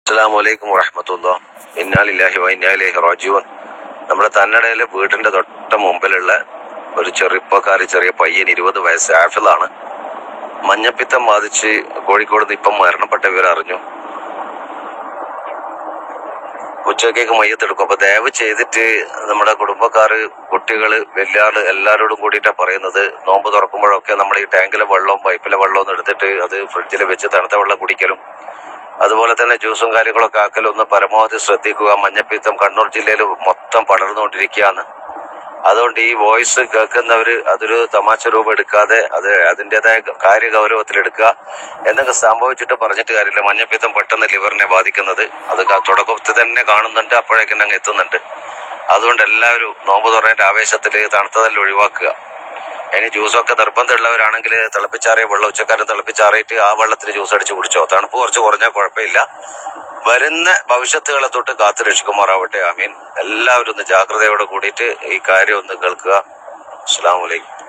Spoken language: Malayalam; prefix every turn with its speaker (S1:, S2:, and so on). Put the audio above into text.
S1: അസ്സലാമലൈക്കും വറഹ്മത്തുള്ളാഹി. ഇന്നാ ലില്ലാഹി വ ഇന്നാ ഇലൈഹി റാജിഊൻ. നമ്മുടെ തന്നടയിലെ വീടിന്റെ തൊട്ട മുമ്പിലുള്ള ഒരു ചെറിയ പയ്യൻ, 20 വയസ്സ്, ആഫിലാണ്. മഞ്ഞപ്പിത്തം ബാധിച്ച് കോഴിക്കോട് നിന്ന് ഇപ്പം മരണപ്പെട്ട വിവരം അറിഞ്ഞു. ഉച്ചക്കേക്ക് മയ്യത്തെടുക്കും. അപ്പൊ ദയവ് ചെയ്തിട്ട് നമ്മുടെ കുടുംബക്കാര്, കുട്ടികള്, വലിയാള് എല്ലാവരോടും കൂടിയിട്ടാ പറയുന്നത്, നോമ്പ് തുറക്കുമ്പോഴൊക്കെ നമ്മൾ ഈ ടാങ്കിലെ വെള്ളവും പൈപ്പിലെ വെള്ളവും എടുത്തിട്ട് അത് ഫ്രിഡ്ജിൽ വെച്ച് തണുത്ത വെള്ളം കുടിക്കലും അതുപോലെ തന്നെ ജ്യൂസും കാര്യങ്ങളൊക്കെ ആക്കലും ഒന്ന് പരമാവധി ശ്രദ്ധിക്കുക. മഞ്ഞപ്പിത്തം കണ്ണൂർ ജില്ലയിൽ മൊത്തം പടർന്നുകൊണ്ടിരിക്കുകയാണ്. അതുകൊണ്ട് ഈ വോയിസ് കേൾക്കുന്നവര് അതൊരു തമാശ രൂപം എടുക്കാതെ അത് അതിൻ്റെതായ കാര്യഗൗരവത്തിലെടുക്കുക. എന്തൊക്കെ സംഭവിച്ചിട്ട് പറഞ്ഞിട്ട് കാര്യമില്ല. മഞ്ഞപ്പിത്തം പെട്ടെന്ന് ലിവറിനെ ബാധിക്കുന്നത് അത് തുടക്കത്തിൽ തന്നെ കാണുന്നുണ്ട്, അപ്പോഴേക്കും അങ്ങ് എത്തുന്നുണ്ട്. അതുകൊണ്ട് എല്ലാവരും നോമ്പ് തുറേണ്ട ആവേശത്തിൽ തണുത്തതെല്ലാം ഒഴിവാക്കുക. ഇനി ജ്യൂസൊക്കെ നിർബന്ധമുള്ളവരാണെങ്കിൽ തിളപ്പിച്ചാറിയ വെള്ളം ഉച്ചക്കാലം തിളപ്പിച്ചാറിയിട്ട് ആ വെള്ളത്തിൽ ജ്യൂസ് അടിച്ച് കുടിച്ചോ. തണുപ്പ് കുറച്ച് കുറഞ്ഞാൽ കുഴപ്പമില്ല. വരുന്ന ഭവിഷ്യത്തുകളെ തൊട്ട് കാത്തു രക്ഷിക്കുമാറാവട്ടെ. ആമീൻ. എല്ലാവരും ഒന്ന് ജാഗ്രതയോടെ കൂടിയിട്ട് ഈ കാര്യം ഒന്ന് കേൾക്കുക. അസ്സലാമു അലൈക്കും.